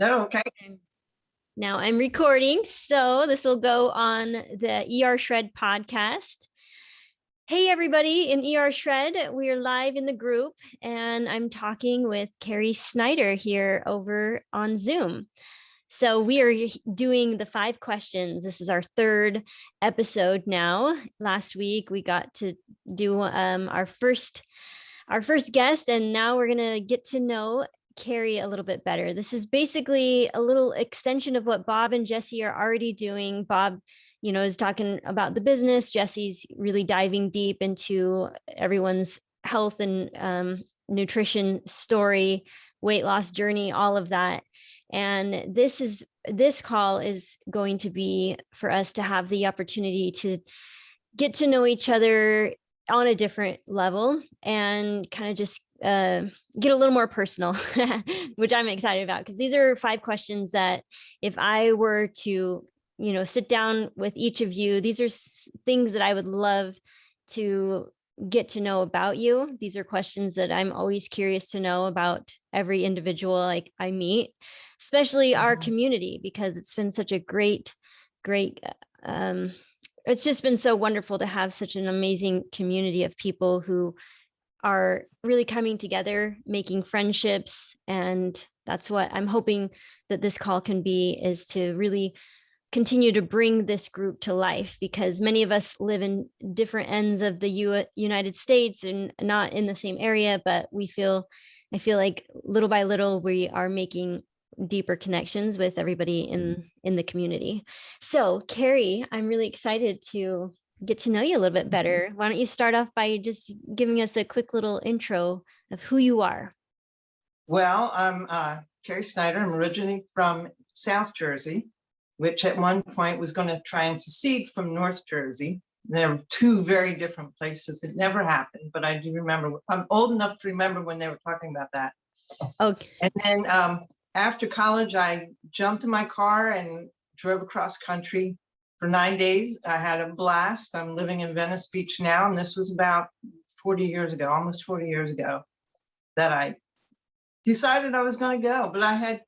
Oh, okay. Now I'm recording, so this will go on the ER Shred podcast. Hey, everybody in ER Shred, we're live in the group, and I'm talking with Kerry Snyder here over on Zoom. So we are doing the 5 questions. This is our 3rd episode now. Last week we got to do our first guest, and now we're gonna get to know Kerry a little bit better. This is basically a little extension of what Bob and Jesse are already doing. Bob, is talking about the business. Jesse's really diving deep into everyone's health and nutrition story, weight loss journey, all of that. And this call is going to be for us to have the opportunity to get to know each other on a different level and kind of just get a little more personal, which I'm excited about, because these are 5 questions that if I were to, sit down with each of you, these are things that I would love to get to know about you. These are questions that I'm always curious to know about every individual I meet, especially our community, because it's been such a great it's just been so wonderful to have such an amazing community of people who are really coming together, making friendships. And that's what I'm hoping that this call can be, is to really continue to bring this group to life, because many of us live in different ends of the United States and not in the same area, but I feel like little by little we are making deeper connections with everybody in the community. So Kerry, I'm really excited to get to know you a little bit better. Why don't you start off by just giving us a quick little intro of who you are? Well, I'm Kerry Snyder. I'm originally from South Jersey, which at one point was going to try and secede from North Jersey. There were 2 very different places. It never happened, but I do remember. I'm old enough to remember when they were talking about that. Okay. And then after college, I jumped in my car and drove across country for 9 days. I had a blast. I'm living in Venice Beach now, and this was about 40 years ago, almost 40 years ago, that I decided I was going to go. But I had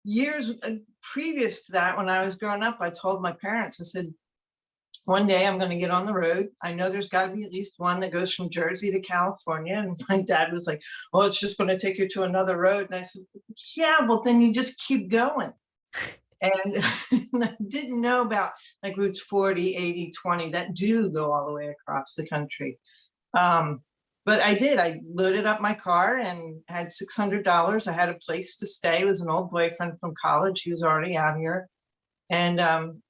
years previous to that, when I was growing up, I told my parents, I said, one day I'm going to get on the road. I know there's got to be at least one that goes from Jersey to California. And my dad was like, "Oh, it's just going to take you to another road." And I said, "Yeah, well, then you just keep going." And I didn't know about like routes 40, 80, 20 that do go all the way across the country. But I did. I loaded up my car and had $600. I had a place to stay. It was an old boyfriend from college. He was already out here. And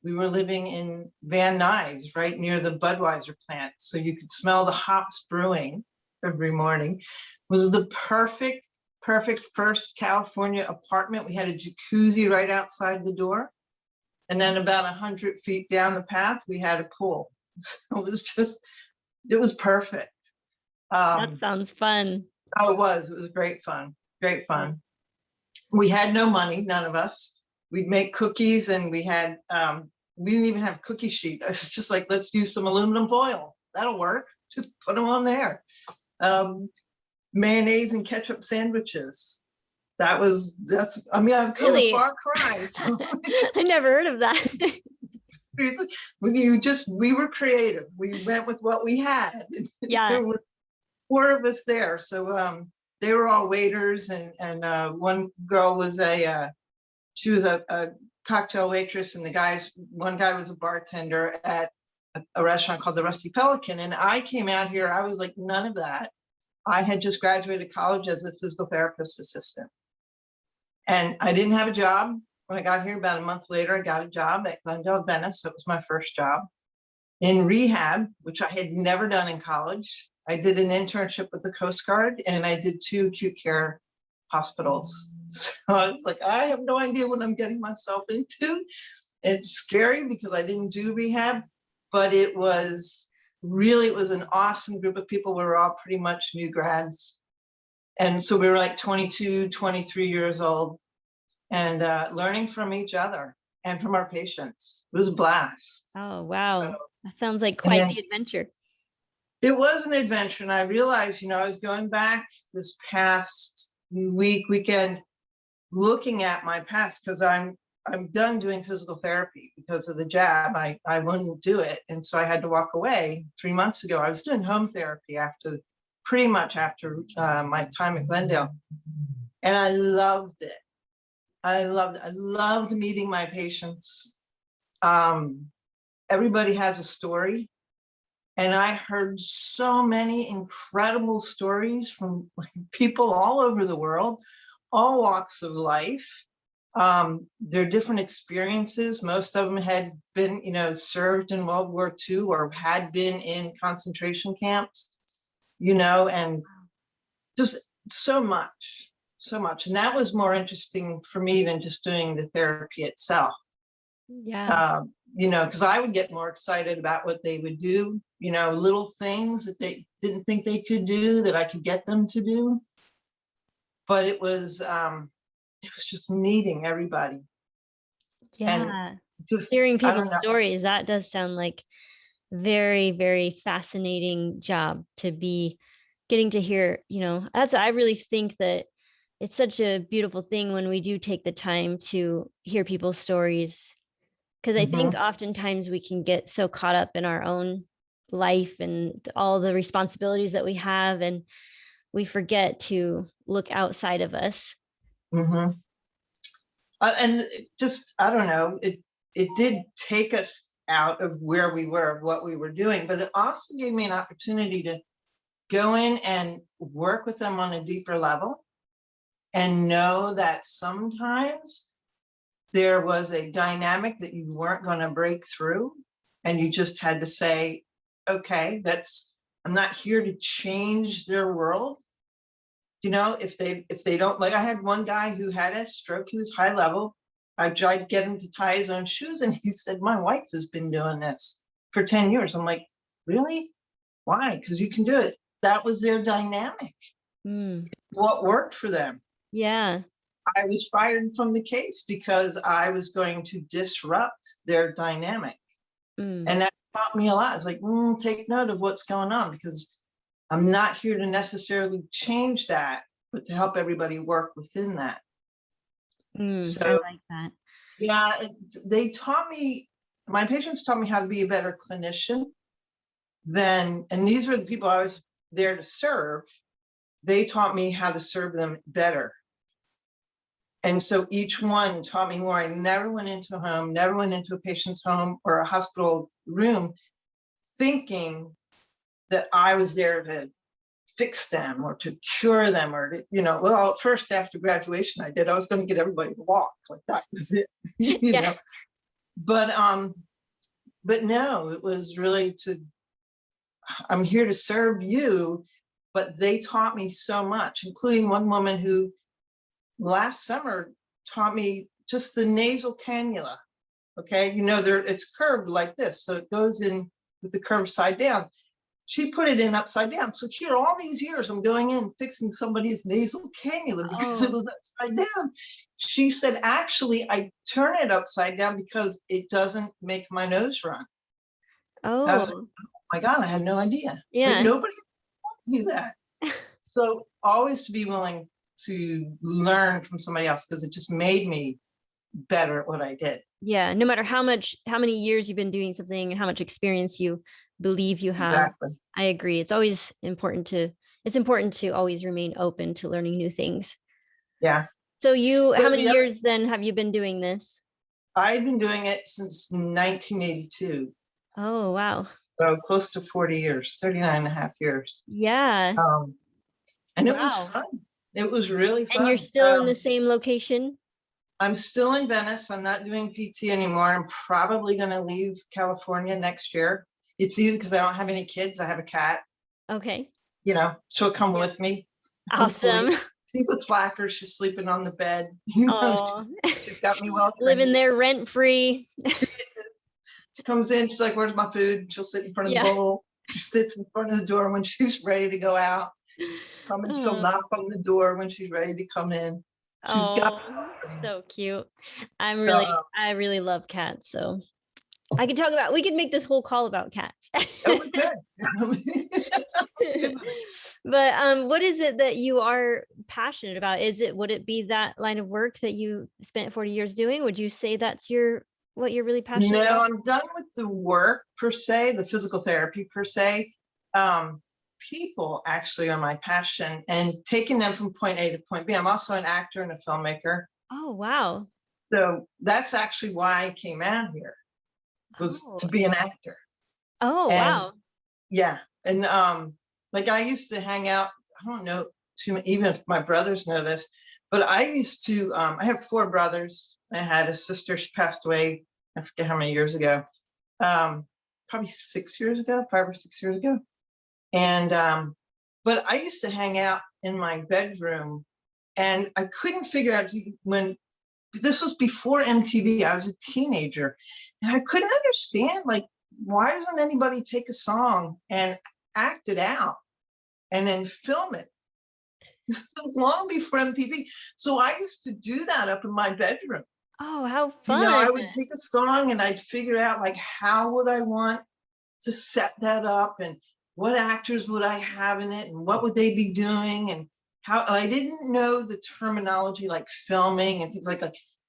we were living in Van Nuys, right near the Budweiser plant. So you could smell the hops brewing every morning. It was the perfect first California apartment. We had a jacuzzi right outside the door. And then about 100 feet down the path, we had a pool. So it was perfect. That sounds fun. Oh, it was great fun. We had no money, none of us. We'd make cookies, and we didn't even have cookie sheet. I was just like, let's use some aluminum foil. That'll work. Just put them on there. Mayonnaise and ketchup sandwiches. I'm coming Really? a far cry. I never heard of that. We were creative. We went with what we had. Yeah. There were 4 of us there. So they were all waiters, and one girl was she was a cocktail waitress, and one guy was a bartender at a restaurant called the Rusty Pelican. And I came out here, I was like, none of that. I had just graduated college as a physical therapist assistant. And I didn't have a job. When I got here about a month later, I got a job at Glendale, Venice. That was my first job in rehab, which I had never done in college. I did an internship with the Coast Guard, and I did 2 acute care hospitals. So I was like, I have no idea what I'm getting myself into. It's scary because I didn't do rehab, but it was an awesome group of people. We were all pretty much new grads. And so we were like 22, 23 years old, and learning from each other and from our patients. It was a blast. Oh, wow. That sounds like quite the adventure. It was an adventure. And I realized, I was going back this past weekend, looking at my past, because I'm done doing physical therapy because of the jab. I wouldn't do it. And so I had to walk away 3 months ago. I was doing home therapy pretty much after my time at Glendale. And I loved it. I loved meeting my patients. Everybody has a story. And I heard so many incredible stories from people all over the world, all walks of life. Their different experiences. Most of them had been, served in World War II or had been in concentration camps, and just so much. And that was more interesting for me than just doing the therapy itself. Yeah. Because I would get more excited about what they would do, little things that they didn't think they could do that I could get them to do. But it was just meeting everybody. Yeah. And just hearing people's stories, that does sound like very, very fascinating job to be getting to hear, I really think that it's such a beautiful thing when we do take the time to hear people's stories. Because I think oftentimes we can get so caught up in our own life and all the responsibilities that we have, and we forget to look outside of us. And just, I don't know, it did take us out of where we were, what we were doing, but it also gave me an opportunity to go in and work with them on a deeper level and know that sometimes there was a dynamic that you weren't going to break through, and you just had to say, okay, I'm not here to change their world. If they don't, like, I had one guy who had a stroke. He was high level. I tried to get him to tie his own shoes, and he said, my wife has been doing this for 10 years. I'm like, really? Why? Because you can do it. That was their dynamic. What worked for them. Yeah. I was fired from the case because I was going to disrupt their dynamic. And that taught me a lot. It's like, take note of what's going on, because I'm not here to necessarily change that, but to help everybody work within that. So I like that. Yeah, my patients taught me how to be a better clinician and these were the people I was there to serve. They taught me how to serve them better. And so each one taught me more. I never went into a home, never went into a patient's home or a hospital room thinking that I was there to fix them or to cure them or to, well, first after graduation I was going to get everybody to walk, like that was it. Yeah. But no, it was really I'm here to serve you. But they taught me so much, including one woman who last summer taught me just the nasal cannula. Okay, it's curved like this, so it goes in with the curved side down. She put it in upside down. So here, all these years, I'm going in fixing somebody's nasal cannula because it was upside down. She said, actually, I turn it upside down because it doesn't make my nose run. I was like, oh my God, I had no idea. Yeah. Like, nobody told me that. So always to be willing to learn from somebody else, because it just made me better at what I did. Yeah. No matter how many years you've been doing something and how much experience you believe you have. Exactly. I agree. It's always important to always remain open to learning new things. Yeah. So how many years then have you been doing this? I've been doing it since 1982. Oh, wow. So close to 40 years, 39 and a half years. Yeah. And it was fun. It was really fun. And you're still in the same location? I'm still in Venice. I'm not doing PT anymore. I'm probably going to leave California next year. It's easy because I don't have any kids. I have a cat. Okay. She'll come with me. Awesome. Hopefully. She's a slacker. She's sleeping on the bed. She's got me well trained. Living there rent free. She comes in. She's like, "Where's my food?" She'll sit in front of the bowl. She sits in front of the door when she's ready to go out. She'll knock on the door when she's ready to come in. She's got so cute. I really love cats. So we could make this whole call about cats. Oh, we could. But what is it that you are passionate about? Would it be that line of work that you spent 40 years doing? Would you say that's what you're really passionate No, about? I'm done with the work per se, the physical therapy per se. People actually are my passion, and taking them from point A to point B. I'm also an actor and a filmmaker. Oh, wow. So that's actually why I came out here, was Oh, to be an actor. oh, And wow. yeah, and like I used to hang out, I don't know too many, even if my brothers know this, but I used to, I have 4 brothers. I had a sister, she passed away, I forget how many years ago. Probably 6 years ago, 5 or 6 years ago. And but I used to hang out in my bedroom, and I couldn't figure out when this was before MTV. I was a teenager, and I couldn't understand, like, why doesn't anybody take a song and act it out and then film it? Long before MTV. So I used to do that up in my bedroom. Oh, how You know, I fun. would take a song and I'd figure out, like, how would I want to set that up, and what actors would I have in it, and what would they be doing, and how I didn't know the terminology like filming and things like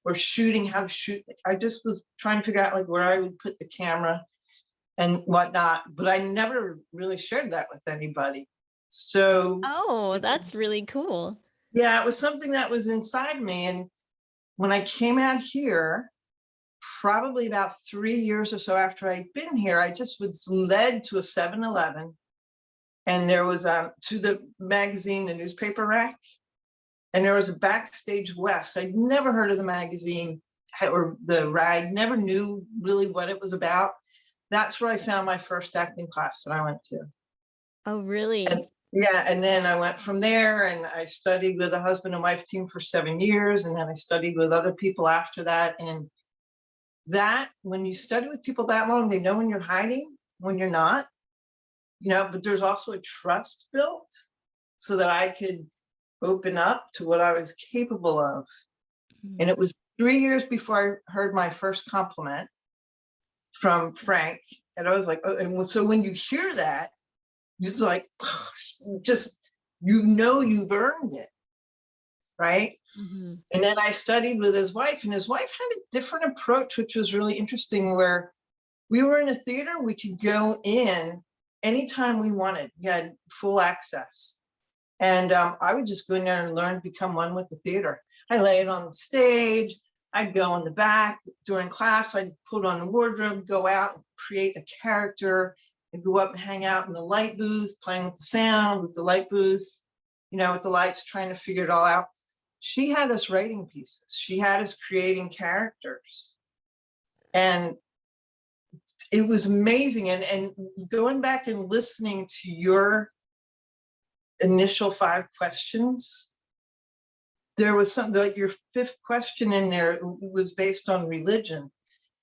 or shooting, how to shoot. Like, I just was trying to figure out like where I would put the camera and whatnot, but I never really shared that with anybody. So Oh, that's really cool. yeah, it was something that was inside me. And when I came out here, probably about 3 years or so after I'd been here, I just was led to a 7-Eleven, and there was to the magazine, the newspaper rack, and there was a Backstage West. I'd never heard of the magazine or the rag, never knew really what it was about. That's where I found my first acting class that I went to. Oh, And really? yeah, and then I went from there, and I studied with a husband and wife team for 7 years, and then I studied with other people after that. And that, when you study with people that long, they know when you're hiding, when you're not, but there's also a trust built so that I could open up to what I was capable of. Mm. And it was 3 years before I heard my first compliment from Frank. And I was like, oh, and so when you hear that, it's like, just, you've earned it, right? Mhm. And then I studied with his wife, and his wife had a different approach, which was really interesting, where we were in a theater, we could go in anytime we wanted. We had full access. And I would just go in there and learn to become one with the theater. I lay it on the stage. I'd go in the back during class. I'd put on the wardrobe, go out and create a character, and go up and hang out in the light booth, playing with the sound, with the light booth, with the lights, trying to figure it all out. She had us writing pieces. She had us creating characters. And it was amazing. And going back and listening to your initial 5 questions, there was something like your 5th question in there was based on religion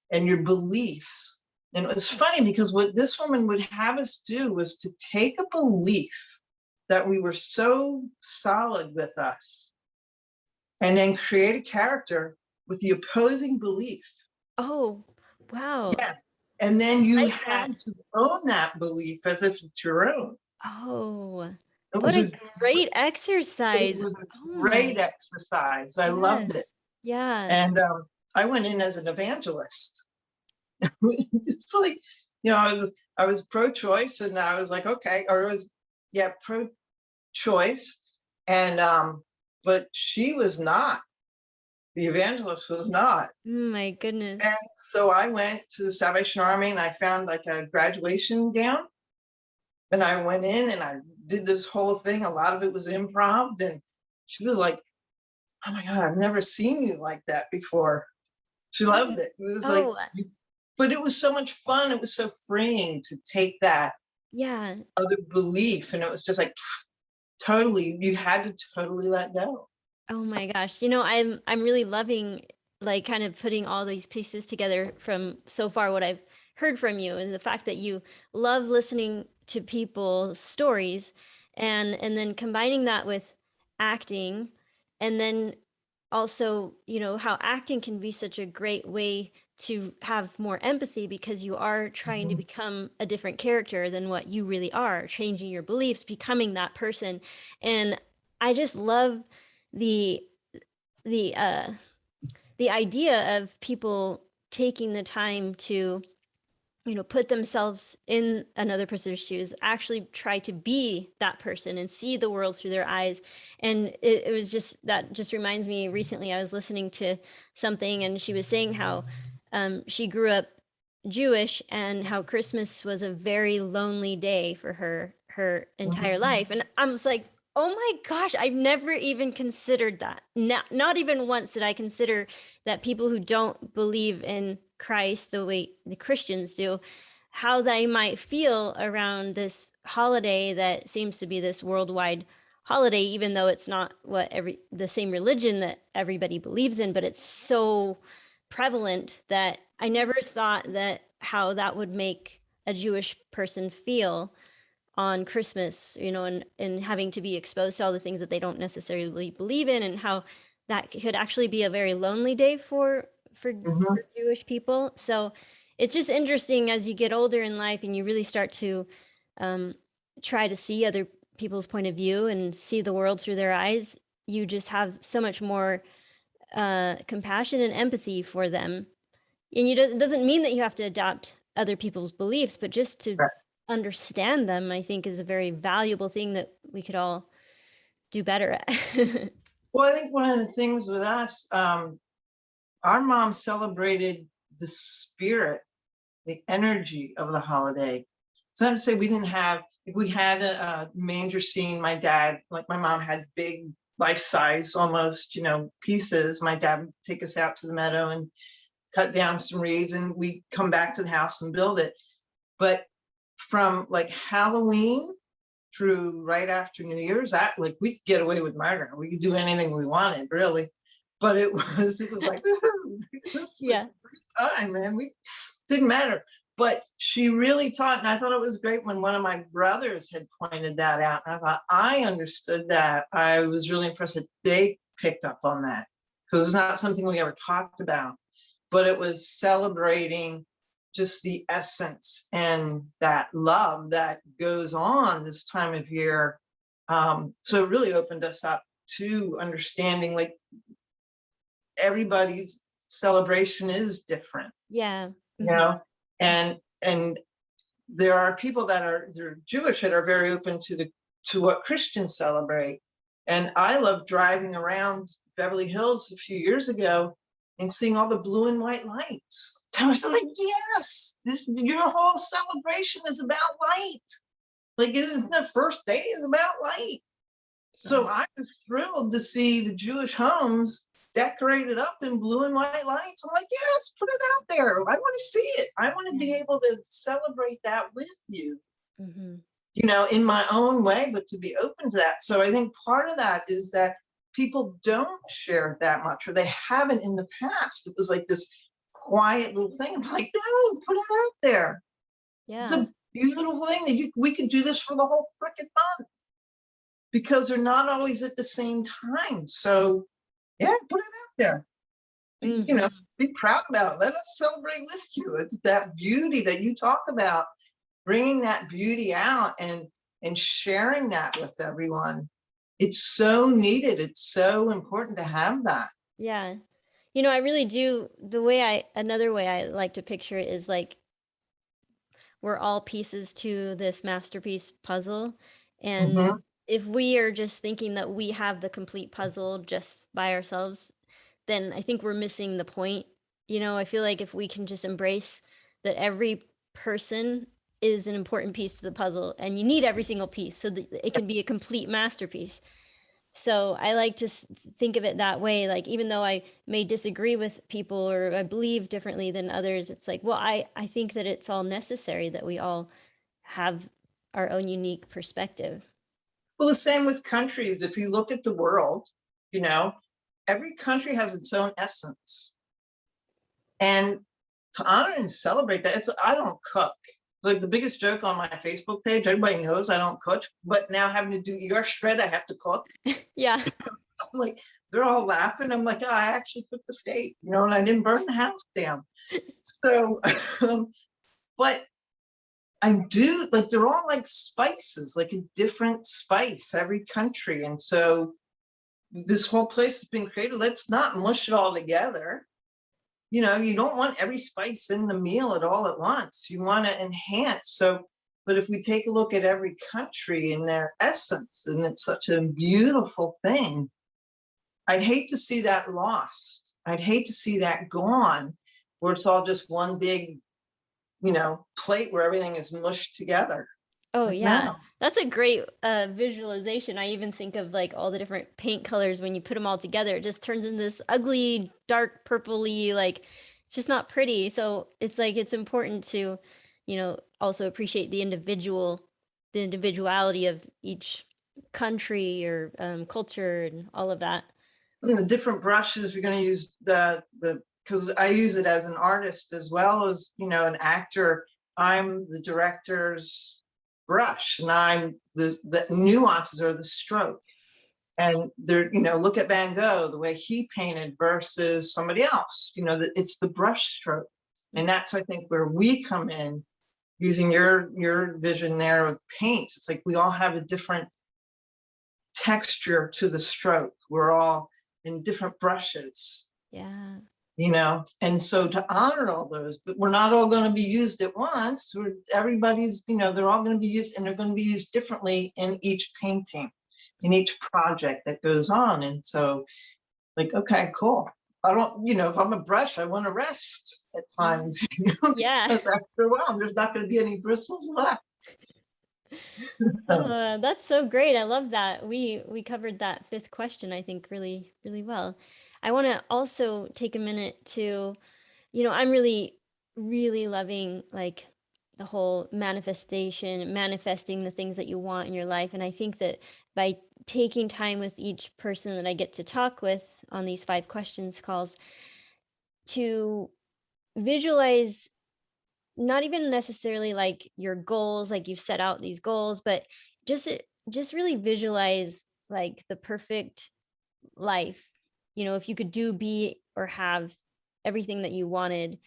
and your beliefs. And it was funny because what this woman would have us do was to take a belief that we were so solid with us and then create a character with the opposing belief. Oh, wow. Yeah. And then you Like that. had to own that belief as if it's your own. Oh, It what was a a great it exercise. was Oh a my, great exercise. I loved yes. it. Yeah. And I went in as an evangelist. It's like, I was pro-choice, and I was like, okay, or it was, yeah, pro-choice. And but she was not, the evangelist was not. Mm, my goodness. And so I went to the Salvation Army, and I found like a graduation gown, and I went in and I did this whole thing. A lot of it was improv, and she was like, oh my God, I've never seen you like that before. She loved it. It was like, Oh, but it was so much fun. It was so freeing to take that yeah. other belief. And it was just like, totally, you had to totally let go. Oh my gosh. I'm really loving like kind of putting all these pieces together from so far what I've heard from you, and the fact that you love listening to people's stories and then combining that with acting, and then also, how acting can be such a great way to have more empathy, because you are trying to become a different character than what you really are, changing your beliefs, becoming that person. And I just love the the uh the idea of people taking the time to put themselves in another person's shoes, actually try to be that person and see the world through their eyes. And it was just, that just reminds me, recently I was listening to something, and she was saying how she grew up Jewish, and how Christmas was a very lonely day for her entire life. And I was like, oh my gosh, I've never even considered that. Not even once did I consider that people who don't believe in Christ the way the Christians do, how they might feel around this holiday that seems to be this worldwide holiday, even though it's not the same religion that everybody believes in, but it's so prevalent that I never thought that how that would make a Jewish person feel on Christmas, and having to be exposed to all the things that they don't necessarily believe in, and how that could actually be a very lonely day for Jewish people. So it's just interesting as you get older in life and you really start to try to see other people's point of view and see the world through their eyes. You just have so much more compassion and empathy for them. And it doesn't mean that you have to adopt other people's beliefs, but just to understand them, I think, is a very valuable thing that we could all do better at. Well, I think one of the things with us, our mom celebrated the spirit, the energy of the holiday. It's not to say we didn't have, if we had a manger scene, my dad, like my mom had big life-size almost, pieces. My dad would take us out to the meadow and cut down some reeds, and we'd come back to the house and build it. But from like Halloween through right after New Year's, like we could get away with murder. We could do anything we wanted, really. But it was like, yeah, time, man. We didn't matter. But she really taught, and I thought it was great when one of my brothers had pointed that out. And I thought, I understood that. I was really impressed that they picked up on that, because it's not something we ever talked about. But it was celebrating just the essence and that love that goes on this time of year. So it really opened us up to understanding, like, everybody's celebration is different. Yeah. And there are people they're Jewish that are very open to what Christians celebrate. And I love driving around Beverly Hills a few years ago and seeing all the blue and white lights. I was like, yes, your whole celebration is about light. Like, isn't the first day is about light? So I was thrilled to see the Jewish homes decorated up in blue and white lights. I'm like, yes, put it out there. I want to see it. I want to be able to celebrate that with you, in my own way, but to be open to that. So I think part of that is that people don't share that much, or they haven't in the past. It was like this quiet little thing. I'm like, no, put it out there. Yeah. It's a beautiful thing that we could do this for the whole freaking month, because they're not always at the same time. So yeah, put it out there. Be proud about it. Let us celebrate with you. It's that beauty that you talk about, bringing that beauty out and sharing that with everyone. It's so needed. It's so important to have that. Yeah. I really do. Another way I like to picture it is like we're all pieces to this masterpiece puzzle. And if we are just thinking that we have the complete puzzle just by ourselves, then I think we're missing the point. I feel like if we can just embrace that every person is an important piece to the puzzle, and you need every single piece so that it can be a complete masterpiece. So I like to think of it that way. Like, even though I may disagree with people or I believe differently than others, it's like, well, I think that it's all necessary that we all have our own unique perspective. Well, the same with countries. If you look at the world, every country has its own essence. And to honor and celebrate that, I don't cook. Like, the biggest joke on my Facebook page, everybody knows I don't cook, but now having to do ER shred, I have to cook. Yeah. I'm like, they're all laughing. I'm like, oh, I actually took the state, you know, and I didn't burn the house down. So, but I do, like, they're all like spices, like a different spice, every country. And so this whole place has been created. Let's not mush it all together. You know, you don't want every spice in the meal at all at once. You want to enhance. So, but if we take a look at every country in their essence, and it's such a beautiful thing, I'd hate to see that lost. I'd hate to see that gone, where it's all just one big, you know, plate where everything is mushed together. Oh Like, yeah, no. that's a great visualization. I even think of like all the different paint colors when you put them all together, it just turns into this ugly, dark purpley, like it's just not pretty. So it's like it's important to, also appreciate the individuality of each country or culture and all of that. And the different brushes, you're going to use the because I use it as an artist as well as, you know, an actor. I'm the director's brush, and I'm the nuances are the stroke. And there, you know, look at Van Gogh, the way he painted versus somebody else, you know, that it's the brush stroke. And that's, I think, where we come in, using your vision there of paint. It's like we all have a different texture to the stroke. We're all in different brushes. Yeah. You know, and so to honor all those, but we're not all going to be used at once. Everybody's, you know, they're all going to be used, and they're going to be used differently in each painting, in each project that goes on. And so, like, okay, cool. I don't, you know, if I'm a brush, I want to rest at times. You know, Yeah. after a while, there's not going to be any bristles left. That's so great. I love that. We covered that fifth question, I think, really, really well. I want to also take a minute to, I'm really, really loving like the whole manifesting the things that you want in your life. And I think that by taking time with each person that I get to talk with on these 5 questions calls, to visualize not even necessarily like your goals, like you've set out these goals, but just really visualize like the perfect life. If you could be or have everything that you wanted,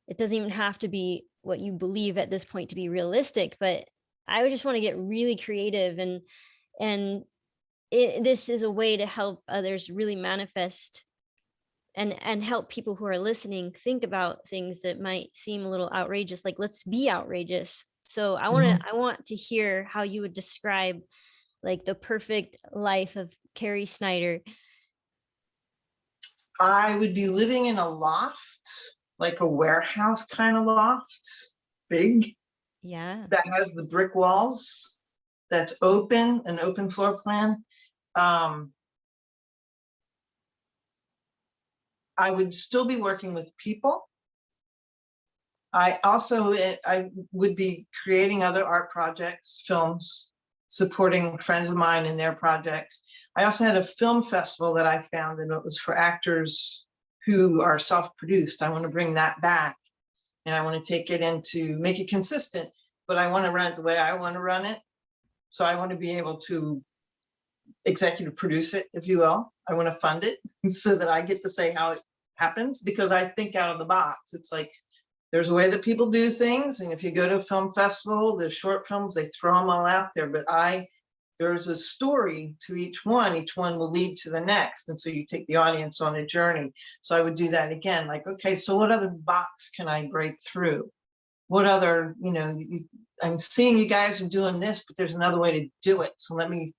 it doesn't even have to be what you believe at this point to be realistic, but I would just want to get really creative, and this is a way to help others really manifest and help people who are listening think about things that might seem a little outrageous, like let's be outrageous. So I want to hear how you would describe like the perfect life of Kerry Snyder. I would be living in a loft, like a warehouse kind of loft, big. Yeah. That has the brick walls, that's open, an open floor plan. I would still be working with people. I would be creating other art projects, films, supporting friends of mine in their projects. I also had a film festival that I founded. It was for actors who are self-produced. I want to bring that back, and I want to take it make it consistent, but I want to run it the way I want to run it. So I want to be able to executive produce it, if you will. I want to fund it so that I get to say how it happens, because I think out of the box. It's like, there's a way that people do things. And if you go to a film festival, there's short films, they throw them all out there. But there's a story to each one. Each one will lead to the next. And so you take the audience on a journey. So I would do that again. Like, okay, so what other box can I break through? What other, I'm seeing you guys are doing this, but there's another way to do it. So let me,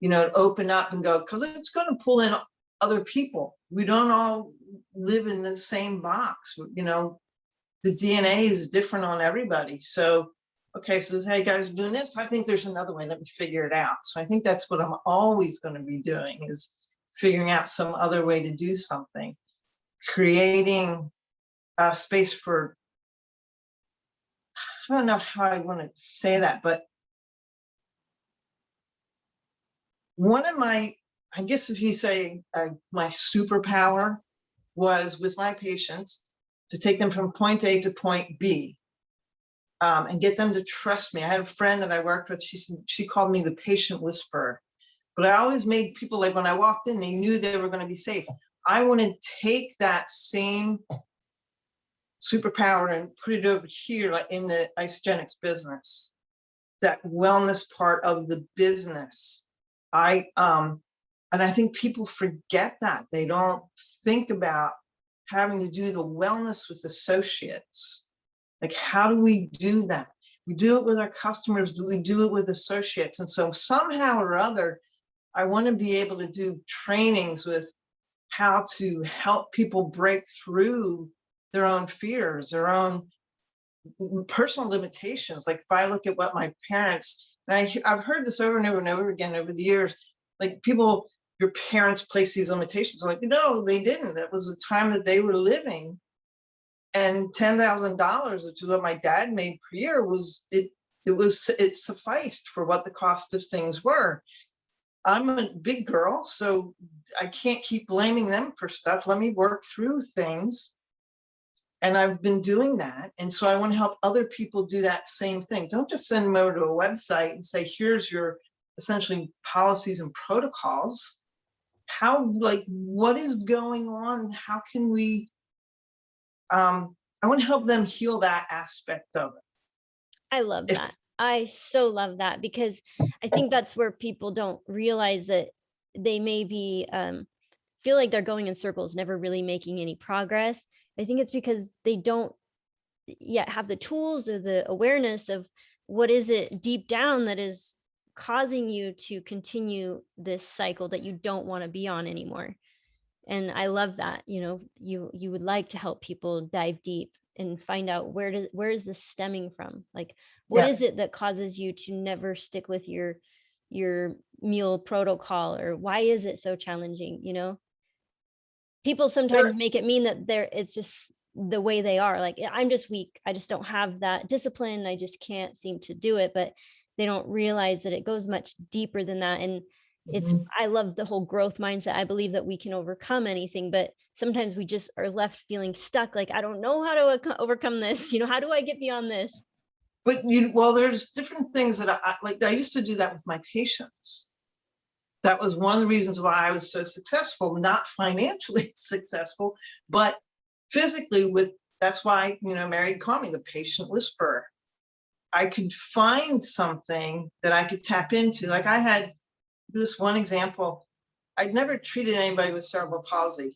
open up and go, because it's going to pull in other people. We don't all live in the same box. The DNA is different on everybody. So, okay, so this is how you guys are doing this. I think there's another way. Let me figure it out. So I think that's what I'm always going to be doing, is figuring out some other way to do something, creating a space for, I don't know how I want to say that, but one of my, I guess if you say my superpower was with my patients to take them from point A to point B, and get them to trust me. I had a friend that I worked with, she called me the patient whisperer, But I always made people, like when I walked in, they knew they were going to be safe. I want to take that same superpower and put it over here, like in the Isogenics business, that wellness part of the business. And I think people forget that. They don't think about having to do the wellness with associates. Like, how do we do that? We do it with our customers. Do we do it with associates? And so somehow or other, I want to be able to do trainings with how to help people break through their own fears, their own personal limitations. Like if I look at what my parents, and I've heard this over and over and over again over the years, like people, your parents place these limitations. Like, no, they didn't. That was the time that they were living. And $10,000, which is what my dad made per year, it sufficed for what the cost of things were. I'm a big girl, so I can't keep blaming them for stuff. Let me work through things. And I've been doing that. And so I want to help other people do that same thing. Don't just send them over to a website and say, here's your essentially policies and protocols. How, like, what is going on? How can we, I want to help them heal that aspect of it. I love that. I so love that, because I think that's where people don't realize that they may be feel like they're going in circles, never really making any progress. I think it's because they don't yet have the tools or the awareness of what is it deep down that is causing you to continue this cycle that you don't want to be on anymore. And I love that, you would like to help people dive deep and find out where is this stemming from? Like, what is it that causes you to never stick with your meal protocol, or why is it so challenging? People sometimes make it mean that it's just the way they are. Like, I'm just weak. I just don't have that discipline. I just can't seem to do it. But they don't realize that it goes much deeper than that. And I love the whole growth mindset. I believe that we can overcome anything, but sometimes we just are left feeling stuck. Like, I don't know how to overcome this. How do I get beyond this? But well, there's different things that I like. I used to do that with my patients. That was one of the reasons why I was so successful, not financially successful, but physically. That's why, Mary called me the patient whisperer. I could find something that I could tap into. Like, I had this one example. I'd never treated anybody with cerebral palsy.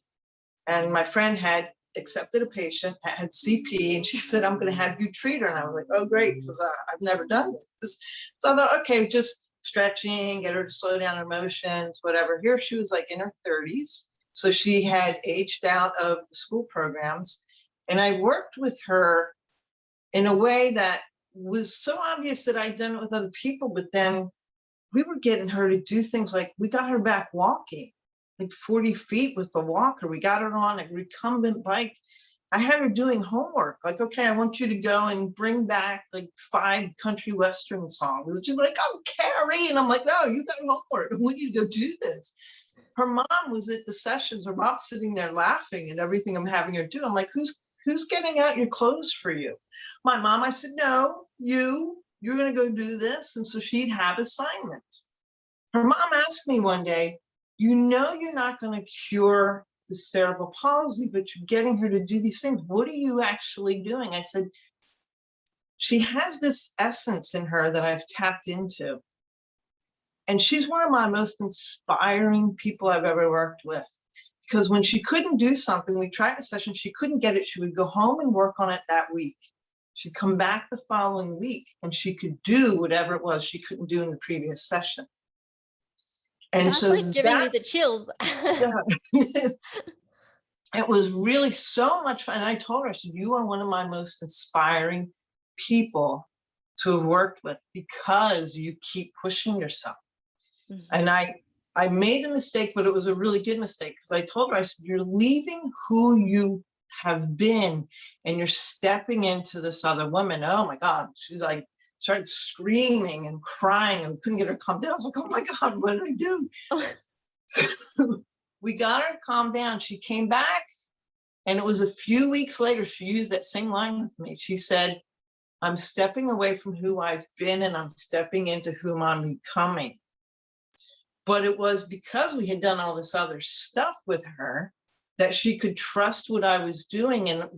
And my friend had accepted a patient that had CP, and she said, I'm going to have you treat her. And I was like, oh, great, because I've never done this. So I thought, okay, just stretching, get her to slow down her motions, whatever. Here she was like in her 30s. So she had aged out of the school programs. And I worked with her in a way that was so obvious that I'd done it with other people, but then we were getting her to do things like, we got her back walking, like 40 feet with the walker. We got her on a recumbent bike. I had her doing homework. Like, okay, I want you to go and bring back like 5 country western songs. And she's like, oh, Kerry. And I'm like, no, you got homework. I want you to go do this. Her mom was at the sessions. Her mom's sitting there laughing at everything I'm having her do. I'm like, who's getting out your clothes for you? My mom. I said, no, you're going to go do this. And so she'd have assignments. Her mom asked me one day, you're not going to cure the cerebral palsy, but you're getting her to do these things. What are you actually doing? I said, she has this essence in her that I've tapped into. And she's one of my most inspiring people I've ever worked with. Because when she couldn't do something, we tried a session, she couldn't get it, she would go home and work on it that week. She'd come back the following week and she could do whatever it was she couldn't do in the previous session. And that's so like giving me the chills. It was really so much fun. And I told her, I said, you are one of my most inspiring people to have worked with because you keep pushing yourself. And I made a mistake, but it was a really good mistake, because I told her, I said, you're leaving who you have been and you're stepping into this other woman. Oh my God. She like started screaming and crying and couldn't get her to calm down. I was like, oh my God, what did I do? We got her to calm down. She came back, and it was a few weeks later, she used that same line with me. She said, I'm stepping away from who I've been and I'm stepping into whom I'm becoming. But it was because we had done all this other stuff with her that she could trust what I was doing, and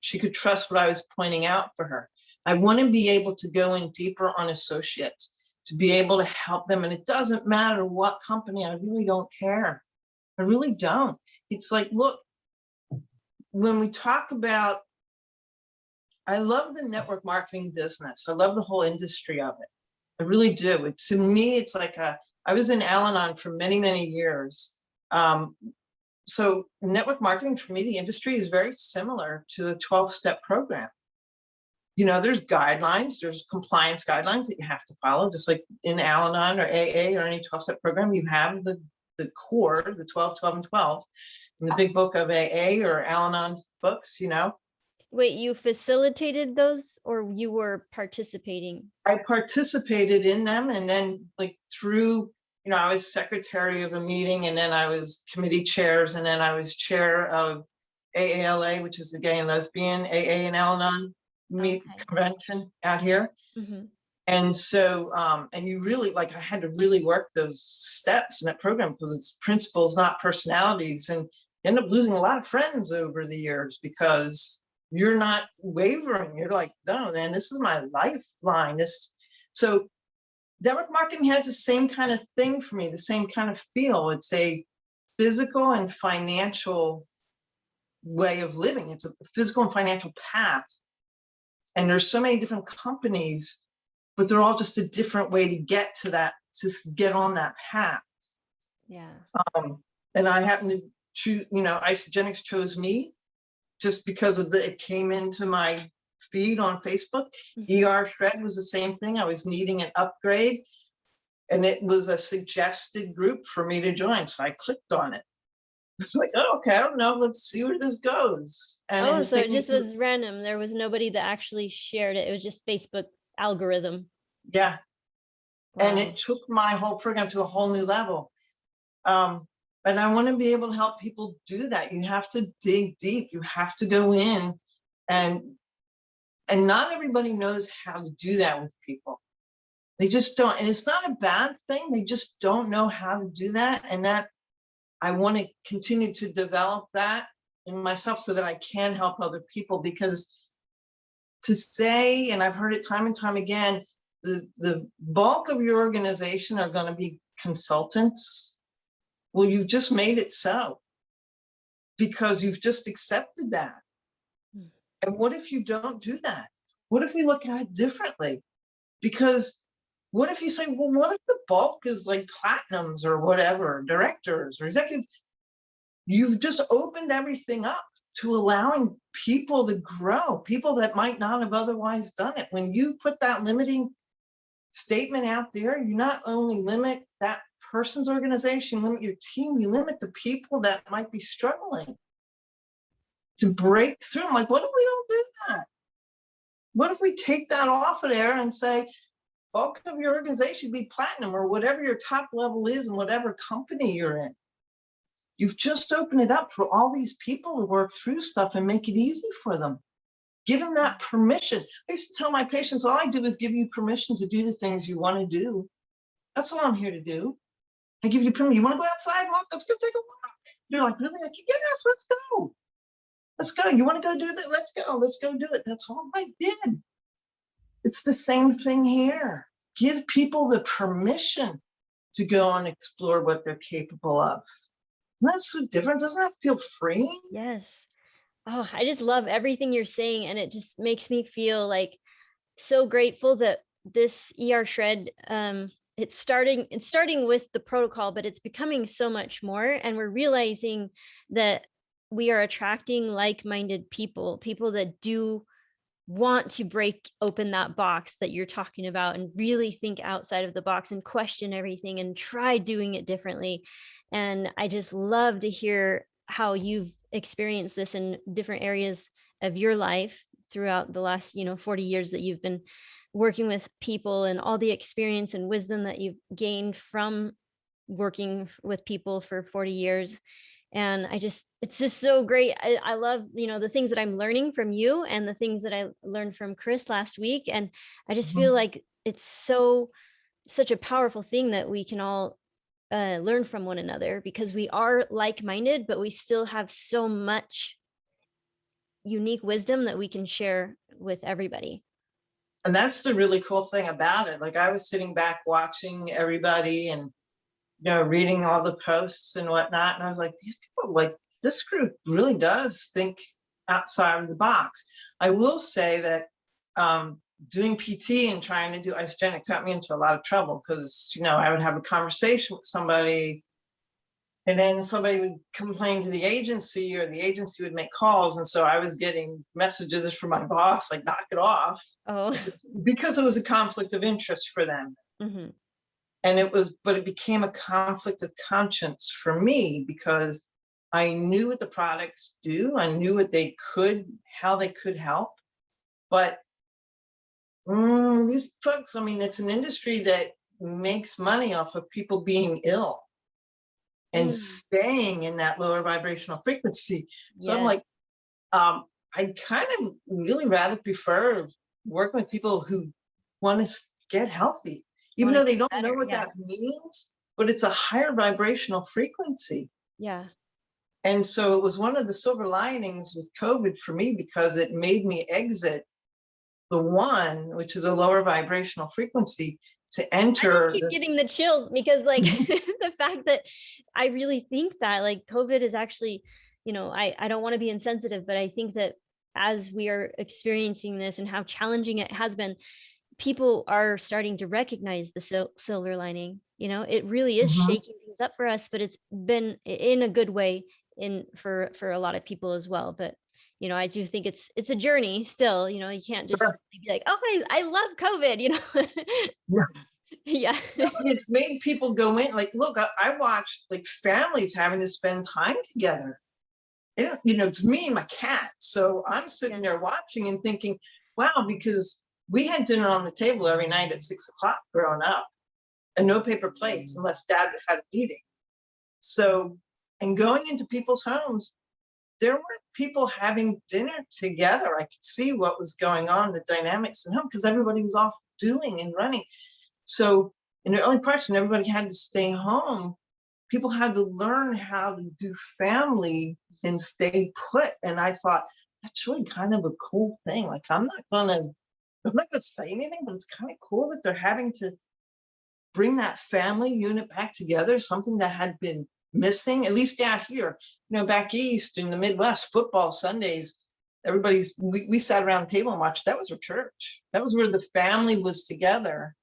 she could trust what I was pointing out for her. I want to be able to go in deeper on associates, to be able to help them. And it doesn't matter what company, I really don't care. I really don't. It's like, look, when we talk about, I love the network marketing business. I love the whole industry of it. I really do. It's, to me, it's like I was in Al-Anon for many, many years. So network marketing, for me, the industry is very similar to the 12-step program. You know, there's guidelines, there's compliance guidelines that you have to follow, just like in Al-Anon or AA or any 12-step program. You have the core, the 12, 12, and 12, in the big book of AA or Al-Anon's books, you know. Wait, you facilitated those or you were participating? I participated in them, and then like through, you know, I was secretary of a meeting, and then I was committee chairs, and then I was chair of AALA, which is the Gay and Lesbian AA and Al-Anon meet convention out here. Mm-hmm. And so, and you really, like, I had to really work those steps in that program because it's principles, not personalities, and you end up losing a lot of friends over the years because you're not wavering. You're like, no, man, this is my lifeline. So network marketing has the same kind of thing for me, the same kind of feel. It's a physical and financial way of living. It's a physical and financial path. And there's so many different companies, but they're all just a different way to get to that, just get on that path. Yeah. And I happen to choose, you know, Isagenix chose me just because of it came into my feed on Facebook. Mm-hmm. ER Shred was the same thing. I was needing an upgrade, and it was a suggested group for me to join. So I clicked on it. It's like, oh, okay, I don't know. Let's see where this goes. And So it just was random. There was nobody that actually shared it. It was just Facebook algorithm. Yeah. Wow. And it took my whole program to a whole new level. And I want to be able to help people do that. You have to dig deep. You have to go in, and not everybody knows how to do that with people. They just don't. And it's not a bad thing. They just don't know how to do that. And that I want to continue to develop that in myself so that I can help other people, because to say, and I've heard it time and time again, the bulk of your organization are going to be consultants. Well, you just made it so because you've just accepted that. And what if you don't do that? What if we look at it differently? Because what if you say, well, what if the bulk is like platinums or whatever, directors or executives? You've just opened everything up to allowing people to grow, people that might not have otherwise done it. When you put that limiting statement out there, you not only limit that person's organization, you limit your team, you limit the people that might be struggling to break through. I'm like, what if we don't do that? What if we take that off of there and say, bulk of your organization be platinum or whatever your top level is in whatever company you're in? You've just opened it up for all these people to work through stuff and make it easy for them. Give them that permission. I used to tell my patients, all I do is give you permission to do the things you want to do. That's all I'm here to do. I give you permission. You want to go outside and walk? Let's go take a walk. You're like, really? Like, yes, let's go. Let's go. You want to go do that? Let's go. Let's go do it. That's all I did. It's the same thing here. Give people the permission to go and explore what they're capable of. That's so different. Doesn't that feel freeing? Yes. Oh, I just love everything you're saying. And it just makes me feel like so grateful that this ER Shred, it's starting with the protocol, but it's becoming so much more. And we're realizing that we are attracting like-minded people that do want to break open that box that you're talking about and really think outside of the box and question everything and try doing it differently. And I just love to hear how you've experienced this in different areas of your life throughout the last, 40 years that you've been working with people, and all the experience and wisdom that you've gained from working with people for 40 years. And it's just so great. I love, the things that I'm learning from you and the things that I learned from Chris last week. And I just feel like it's such a powerful thing that we can all learn from one another, because we are like-minded, but we still have so much unique wisdom that we can share with everybody. And that's the really cool thing about it. Like, I was sitting back watching everybody and, reading all the posts and whatnot. And I was like, these people, like, this group really does think outside of the box. I will say that doing PT and trying to do isogenics got me into a lot of trouble, because, I would have a conversation with somebody, and then somebody would complain to the agency, or the agency would make calls. And so I was getting messages from my boss, like, knock it off, Oh. because it was a conflict of interest for them. Mm-hmm. And but it became a conflict of conscience for me, because I knew what the products do. I knew how they could help. But these folks, I mean, it's an industry that makes money off of people being ill and staying in that lower vibrational frequency. So I'm like, I kind of really rather prefer working with people who want to get healthy, even though they don't know what that means, but it's a higher vibrational frequency. Yeah. And so it was one of the silver linings with COVID for me, because it made me exit the one, which is a lower vibrational frequency, to enter. I just keep getting the chills, because like the fact that I really think that like COVID is actually, I don't want to be insensitive, but I think that as we are experiencing this and how challenging it has been, people are starting to recognize the silver lining. It really is shaking things up for us, but it's been in a good way for a lot of people as well. But I do think it's a journey still. You can't just be like, oh, I love COVID. Yeah. It's made people go in, like, look, I watched like families having to spend time together. It's me and my cat. So I'm sitting there watching and thinking, wow, because we had dinner on the table every night at 6:00 growing up, and no paper plates unless dad had a meeting. So, and going into people's homes, there were people having dinner together. I could see what was going on, the dynamics in home, because everybody was off doing and running. So in the early parts, when everybody had to stay home, people had to learn how to do family and stay put. And I thought, that's really kind of a cool thing. Like, I'm not gonna say anything, but it's kind of cool that they're having to bring that family unit back together, something that had been missing, at least out here. Back east in the Midwest, football Sundays, we sat around the table and watched. That was our church. That was where the family was together.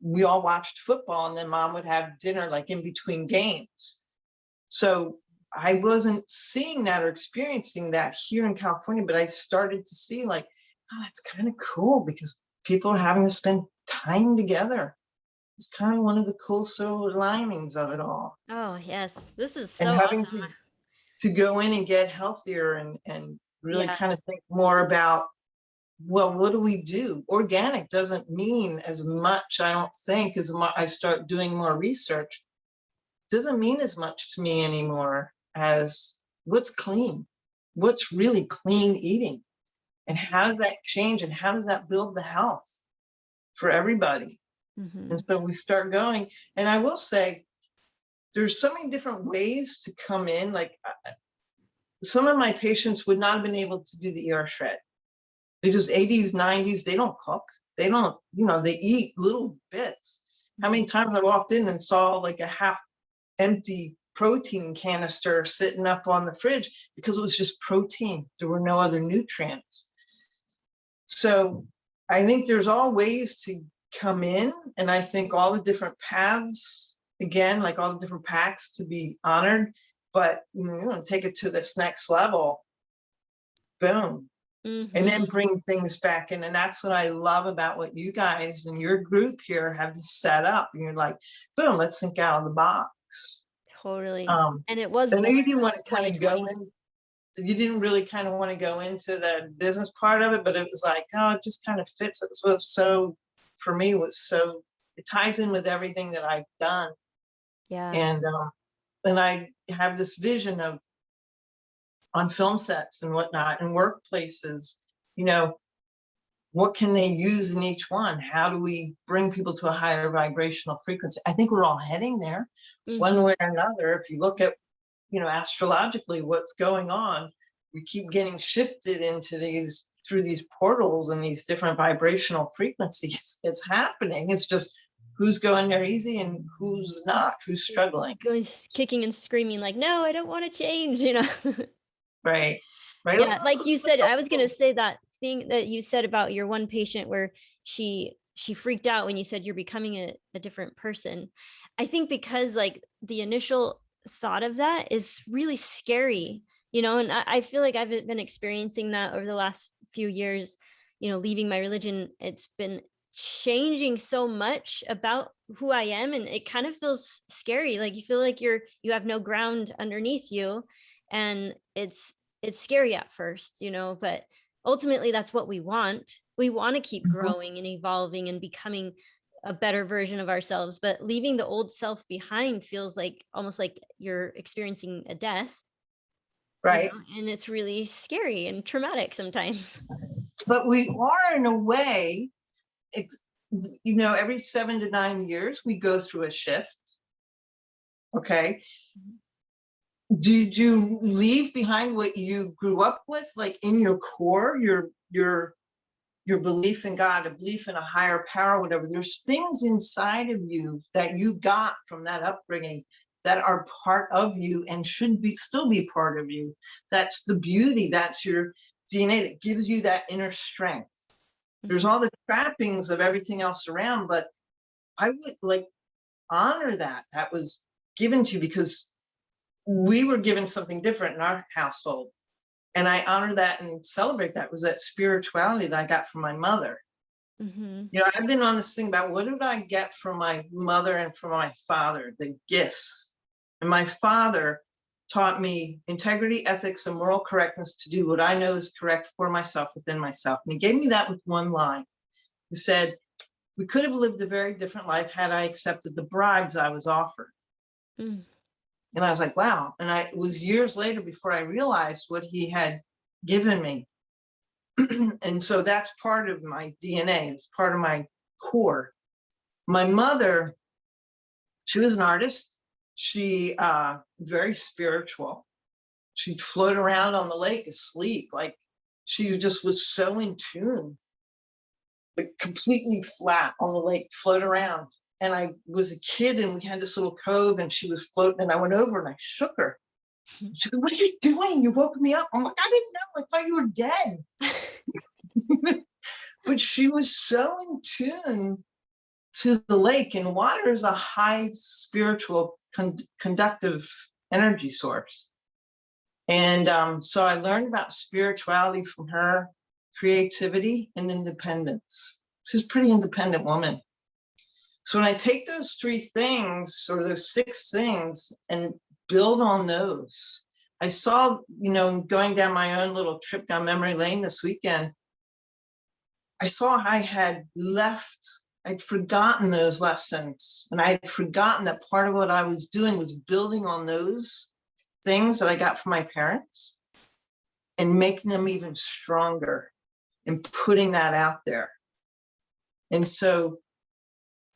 We all watched football, and then mom would have dinner like in between games. So I wasn't seeing that or experiencing that here in California, but I started to see like, oh, that's kind of cool, because people are having to spend time together. It's kind of one of the cool silver linings of it all. Oh, yes. This is And so having awesome. to go in and get healthier and really kind of think more about, well, what do we do? Organic doesn't mean as much, I don't think, as I start doing more research. It doesn't mean as much to me anymore as what's clean, what's really clean eating, and how does that change, and how does that build the health for everybody? And so we start going. And I will say, there's so many different ways to come in. Like, some of my patients would not have been able to do the ER shred, because 80s, 90s, they don't cook. They don't, they eat little bits. How many times I walked in and saw like a half empty protein canister sitting up on the fridge, because it was just protein. There were no other nutrients. So I think there's all ways to come in, and I think all the different paths, again, like all the different packs, to be honored, but take it to this next level. Boom. And then bring things back in. And that's what I love about what you guys and your group here have set up. And you're like, boom, let's think out of the box. Totally. And it was, I know you didn't want to kind of go in. You didn't really kind of want to go into the business part of it, but it was like, oh, it just kind of fits. It was so, for me, it ties in with everything that I've done. Yeah. And I have this vision of, on film sets and whatnot, and workplaces, what can they use in each one? How do we bring people to a higher vibrational frequency? I think we're all heading there one way or another. If you look at, astrologically, what's going on, we keep getting shifted into through these portals and these different vibrational frequencies. It's happening. It's just who's going there easy and who's not, who's struggling. Going kicking and screaming like, no, I don't want to change, Right. Right. Yeah, like you said, I was gonna say that thing that you said about your one patient where she freaked out when you said you're becoming a different person. I think because like the initial thought of that is really scary, and I feel like I've been experiencing that over the last few years, leaving my religion. It's been changing so much about who I am, and it kind of feels scary. Like you feel like you have no ground underneath you, and it's scary at first, but ultimately that's what we want. We want to keep growing and evolving and becoming a better version of ourselves, but leaving the old self behind feels like almost like you're experiencing a death, Right. and it's really scary and traumatic sometimes. But we are, in a way, every 7 to 9 years, we go through a shift. Okay. Did you leave behind what you grew up with, like in your core, your belief in God, a belief in a higher power, whatever? There's things inside of you that you got from that upbringing that are part of you and should still be part of you. That's the beauty. That's your DNA that gives you that inner strength. There's all the trappings of everything else around, but I would honor that was given to you, because we were given something different in our household. And I honor that and celebrate that. Was that spirituality that I got from my mother. I've been on this thing about what did I get from my mother and from my father, the gifts. And my father taught me integrity, ethics, and moral correctness to do what I know is correct for myself, within myself. And he gave me that with one line. He said, we could have lived a very different life had I accepted the bribes I was offered. And I was like, wow. And it was years later before I realized what he had given me. And so that's part of my DNA. It's part of my core. My mother, she was an artist. She very spiritual. She'd float around on the lake asleep. Like she just was so in tune, but completely flat on the lake, float around. And I was a kid and we had this little cove and she was floating, and I went over and I shook her. She goes, what are you doing? You woke me up. I'm like, I didn't know. I thought you were dead. But she was so in tune to the lake, and water is a high spiritual conductive energy source. And so I learned about spirituality from her, creativity and independence. She's a pretty independent woman. So when I take those 3 things or those 6 things and build on those, I saw, going down my own little trip down memory lane this weekend, I saw I had I'd forgotten those lessons, and I had forgotten that part of what I was doing was building on those things that I got from my parents and making them even stronger and putting that out there. And so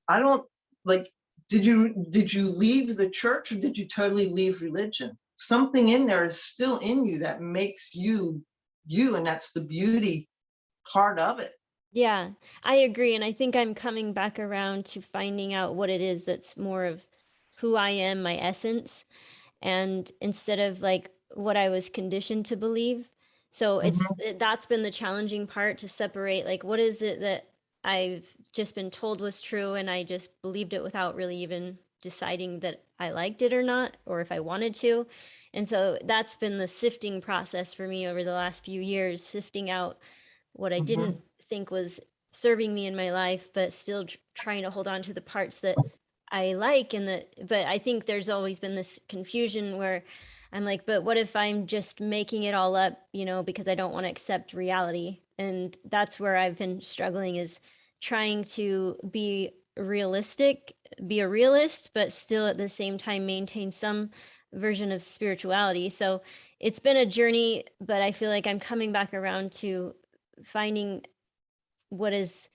I don't did you leave the church, or did you totally leave religion? Something in there is still in you that makes you, and that's the beauty part of it. Yeah, I agree. And I think I'm coming back around to finding out what it is that's more of who I am, my essence, and instead of like what I was conditioned to believe. So that's been the challenging part, to separate like what is it that I've just been told was true and I just believed it without really even deciding that I liked it or not, or if I wanted to. And so that's been the sifting process for me over the last few years, sifting out what I didn't think was serving me in my life, but still trying to hold on to the parts that I like. But I think there's always been this confusion where I'm like, but what if I'm just making it all up, because I don't want to accept reality? And that's where I've been struggling, is trying to be realistic, be a realist, but still at the same time maintain some version of spirituality. So it's been a journey, but I feel like I'm coming back around to finding what is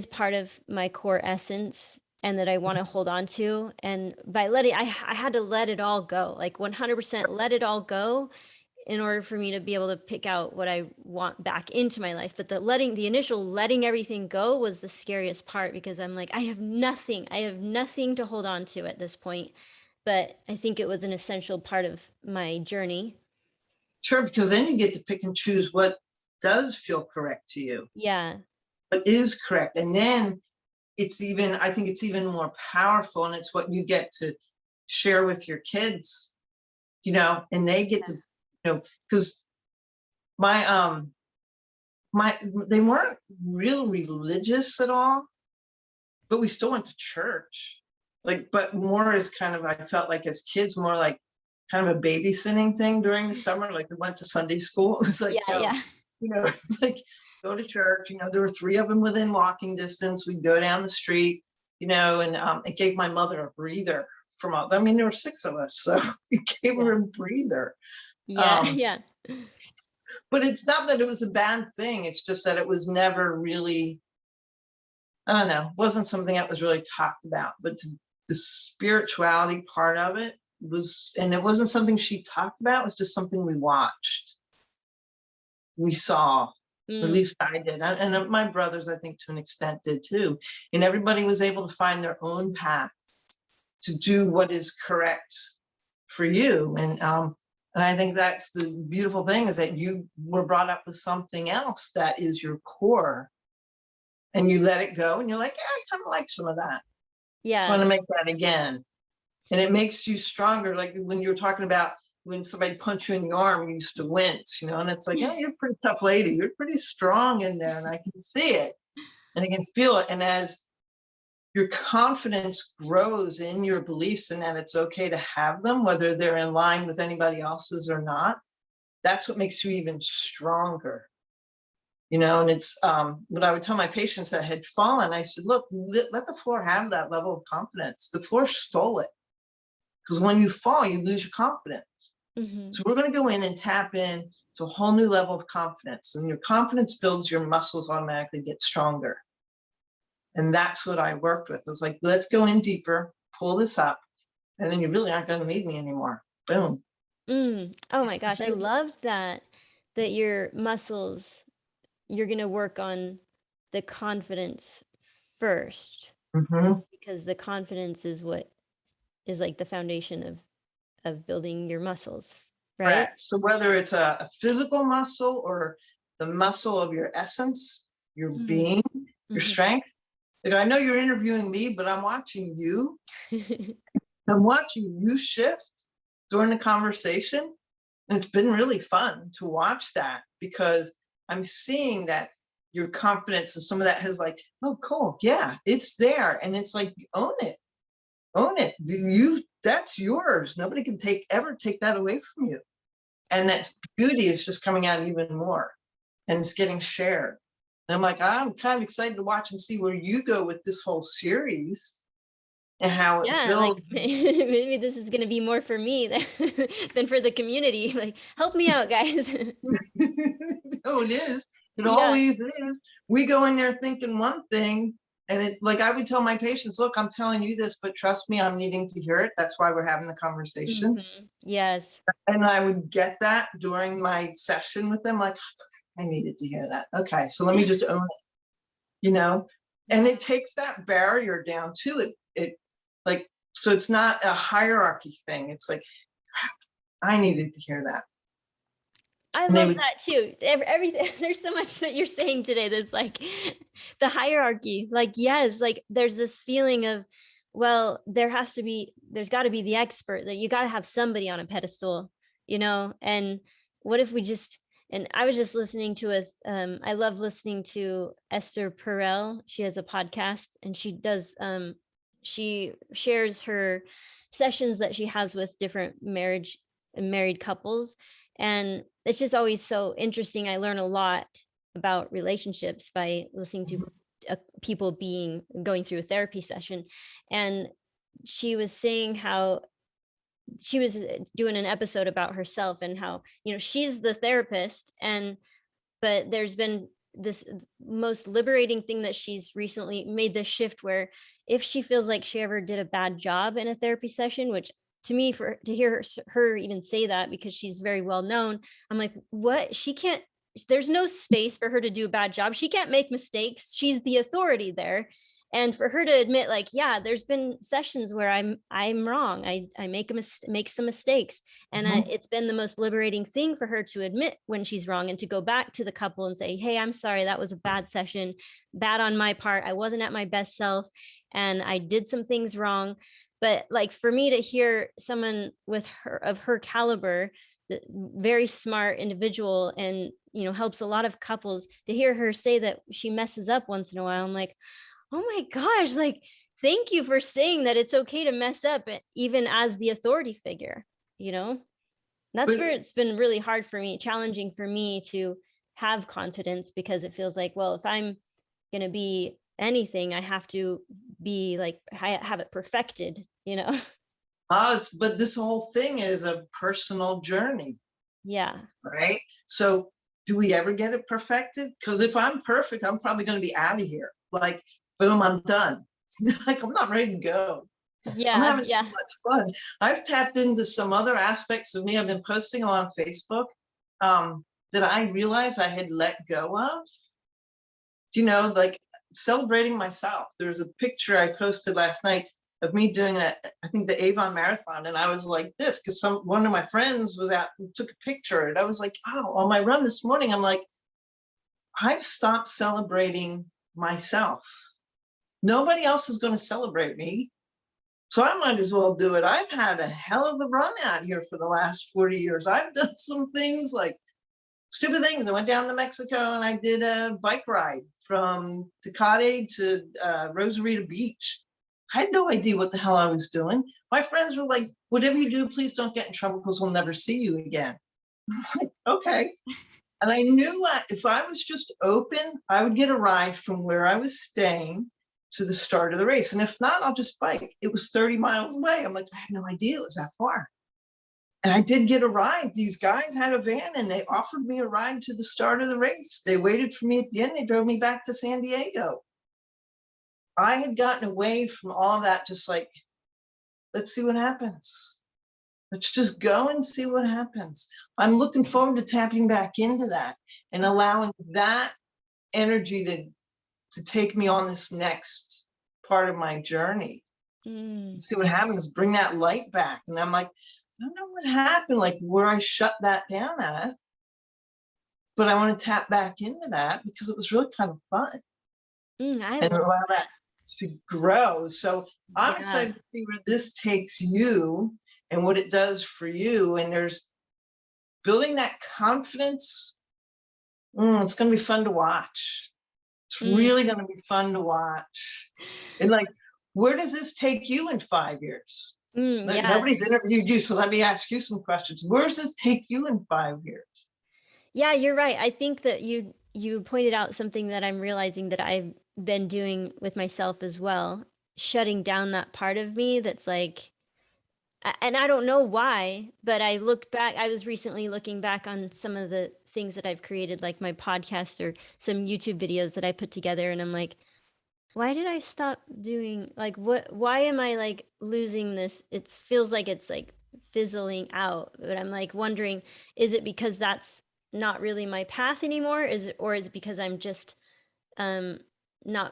part of my core essence and that I want to hold on to. And by I had to let it all go, like 100% let it all go in order for me to be able to pick out what I want back into my life. But the initial letting everything go was the scariest part, because I'm like, I have nothing to hold on to at this point. But I think it was an essential part of my journey. Sure, because then you get to pick and choose what does feel correct to you. Yeah. What is correct. And then I think it's even more powerful, and it's what you get to share with your kids, and they get to, because my, they weren't real religious at all, but we still went to church. But more as kind of, I felt like as kids, more like kind of a babysitting thing during the summer. Like we went to Sunday school. It was like, Yeah. it's like go to church. There were 3 of them within walking distance. We'd go down the street, and it gave my mother a breather from all. I mean, there were 6 of us, so it gave her a breather. Yeah. But it's not that it was a bad thing. It's just that it was never really, I don't know, wasn't something that was really talked about. But the spirituality part of it was, and it wasn't something she talked about. It was just something we watched, we saw, or at least I did, and my brothers, I think, to an extent, did too. And everybody was able to find their own path to do what is correct for you. And I think that's the beautiful thing, is that you were brought up with something else that is your core, and you let it go, and you're like, yeah, I kind of like some of that. Yeah. I want to make that again. And it makes you stronger. Like when you were talking about when somebody punched you in the arm, you used to wince, and it's like, oh, you're a pretty tough lady. You're pretty strong in there, and I can see it, and I can feel it. And as your confidence grows in your beliefs and that it's okay to have them, whether they're in line with anybody else's or not, that's what makes you even stronger. And it's what I would tell my patients that had fallen. I said, look, let the floor have that level of confidence. The floor stole it. Because when you fall, you lose your confidence. So we're going to go in and tap in to a whole new level of confidence. And your confidence builds, your muscles automatically get stronger. And that's what I worked with. It's like, let's go in deeper, pull this up, and then you really aren't going to need me anymore. Boom. Oh my gosh, I love that your muscles, you're going to work on the confidence first, because the confidence is what is like the foundation of building your muscles, right? Correct. So whether it's a physical muscle or the muscle of your essence, your being, your strength. Like, I know you're interviewing me, but I'm watching you. I'm watching you shift during the conversation. And it's been really fun to watch that, because I'm seeing that your confidence and some of that has like, oh, cool. Yeah, it's there. And it's like, own it. Own it. That's yours. Nobody can ever take that away from you. And that beauty is just coming out even more, and it's getting shared. And I'm like, I'm kind of excited to watch and see where you go with this whole series and how it builds. Like maybe this is going to be more for me than for the community. Like, help me out, guys. No, it is. It always is. We go in there thinking one thing, and like I would tell my patients, look, I'm telling you this, but trust me, I'm needing to hear it. That's why we're having the conversation. Yes. And I would get that during my session with them, like, I needed to hear that. Okay, so let me just own it, and it takes that barrier down too. It like, so it's not a hierarchy thing. It's like, I needed to hear that. I love that too. Everything, there's so much that you're saying today that's like the hierarchy. Like, yes, like there's this feeling of, well, there's got to be the expert, that you got to have somebody on a pedestal, and what if we and I was just listening to I love listening to Esther Perel. She has a podcast, and she shares her sessions that she has with different married couples. And it's just always so interesting. I learn a lot about relationships by listening to people going through a therapy session. And she was saying how she was doing an episode about herself and how, she's the therapist, but there's been this most liberating thing that she's recently made this shift where if she feels like she ever did a bad job in a therapy session, which to me, to hear her even say that, because she's very well known, I'm like, what? She can't, there's no space for her to do a bad job. She can't make mistakes. She's the authority there. And for her to admit, like, yeah, there's been sessions where I'm wrong. I make some mistakes, and it's been the most liberating thing for her to admit when she's wrong and to go back to the couple and say, hey, I'm sorry, that was a bad session, bad on my part. I wasn't at my best self, and I did some things wrong. But like, for me to hear someone with her caliber, the very smart individual, and helps a lot of couples, to hear her say that she messes up once in a while, I'm like, oh my gosh, like, thank you for saying that it's okay to mess up, even as the authority figure, That's where it's been really hard for me, challenging for me to have confidence, because it feels like, well, if I'm going to be anything, I have to be like, I have it perfected, But this whole thing is a personal journey. Yeah. Right. So do we ever get it perfected? Because if I'm perfect, I'm probably going to be out of here. Like, boom, I'm done. Like, I'm not ready to go. Yeah. I'm having too much fun. I've tapped into some other aspects of me. I've been posting on Facebook that I realized I had let go of. Like celebrating myself. There's a picture I posted last night of me doing I think the Avon Marathon, and I was like this because one of my friends was out and took a picture, and I was like, oh, on my run this morning, I'm like, I've stopped celebrating myself. Nobody else is going to celebrate me, so I might as well do it. I've had a hell of a run out here for the last 40 years. I've done some things, like stupid things. I went down to Mexico and I did a bike ride from Tecate to Rosarito Beach. I had no idea what the hell I was doing. My friends were like, whatever you do, please don't get in trouble because we'll never see you again. Okay. And I knew that if I was just open, I would get a ride from where I was staying to the start of the race. And if not, I'll just bike. It was 30 miles away. I'm like, I had no idea it was that far. And I did get a ride. These guys had a van and they offered me a ride to the start of the race. They waited for me at the end. They drove me back to San Diego. I had gotten away from all of that, just like, let's see what happens. Let's just go and see what happens. I'm looking forward to tapping back into that and allowing that energy to take me on this next part of my journey. See what happens, bring that light back. And I'm like, I don't know what happened, like where I shut that down at, but I want to tap back into that because it was really kind of fun. And allow that to grow. So I'm excited to see where this takes you and what it does for you. And there's building that confidence. It's going to be fun to watch. It's really going to be fun to watch. And like, where does this take you in 5 years? Nobody's interviewed you, so let me ask you some questions. Where does this take you in 5 years? Yeah, you're right. I think that you pointed out something that I'm realizing that I've been doing with myself as well, shutting down that part of me that's like, and I don't know why, but I was recently looking back on some of the things that I've created, like my podcast or some YouTube videos that I put together, and I'm like, why did I stop doing, like, why am I like losing this? It feels like it's like fizzling out, but I'm like wondering, is it because that's not really my path anymore? Or is it because I'm just not in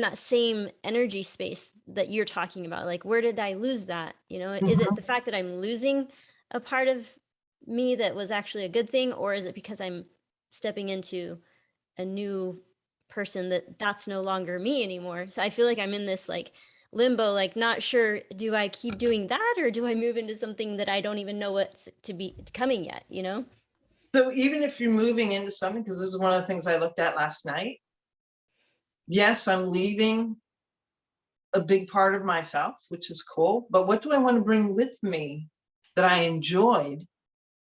that same energy space that you're talking about? Like, where did I lose that? Is it the fact that I'm losing a part of me that was actually a good thing, or is it because I'm stepping into a new person that's no longer me anymore? So I feel like I'm in this like limbo, like not sure, do I keep doing that or do I move into something that I don't even know what's to be coming yet, So even if you're moving into something, because this is one of the things I looked at last night, yes, I'm leaving a big part of myself, which is cool, but what do I want to bring with me that I enjoyed?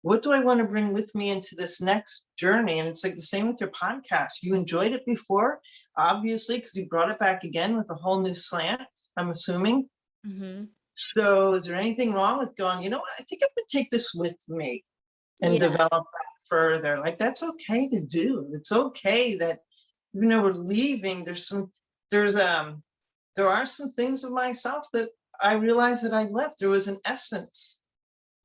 What do I want to bring with me into this next journey? And it's like the same with your podcast. You enjoyed it before, obviously, because you brought it back again with a whole new slant, I'm assuming. So is there anything wrong with going, you know what, I think I'm going to take this with me and develop that further. Like, that's okay to do. It's okay that even though we're leaving, there are some things of myself that I realized that I left. There was an essence,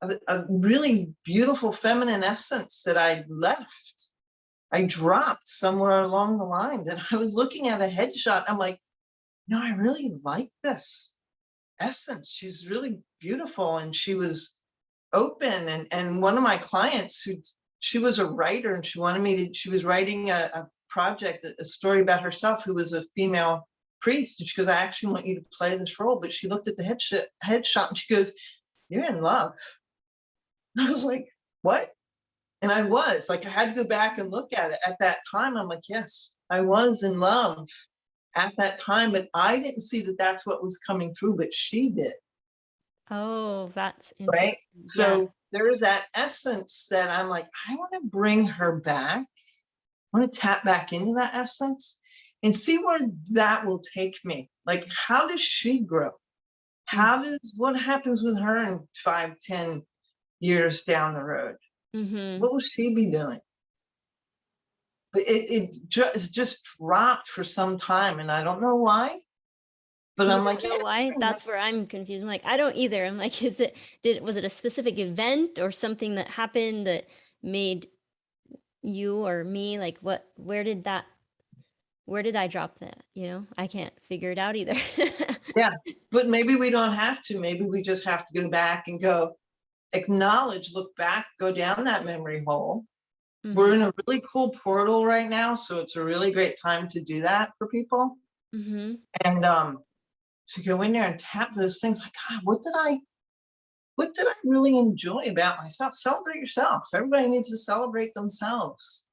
a really beautiful feminine essence that I left. I dropped somewhere along the line, that I was looking at a headshot. I'm like, no, I really like this essence. She's really beautiful. And she was open. And one of my clients, she was a writer, and she wanted me to, she was writing a project, a story about herself, who was a female priest. And she goes, I actually want you to play this role. But she looked at the headshot and she goes, you're in love. And I was like, what? And I was like, I had to go back and look at it. At that time, I'm like, yes, I was in love at that time, but I didn't see that that's what was coming through, but she did. Oh, that's right. interesting. So there is that essence that I'm like, I want to bring her back. I want to tap back into that essence and see where that will take me. Like, how does she grow? What happens with her in 5-10 years down the road? What will she be doing? It just dropped for some time, and I don't know why. But I'm like, you know why? That's where I'm confused. I'm like, I don't either. I'm like, was it a specific event or something that happened that made you or me, like, where did I drop that? You know, I can't figure it out either. yeah, but maybe we don't have to. Maybe we just have to go back and go acknowledge, look back, go down that memory hole. We're in a really cool portal right now, so it's a really great time to do that for people. And to go in there and tap those things, like, God, what did I really enjoy about myself? Celebrate yourself. Everybody needs to celebrate themselves.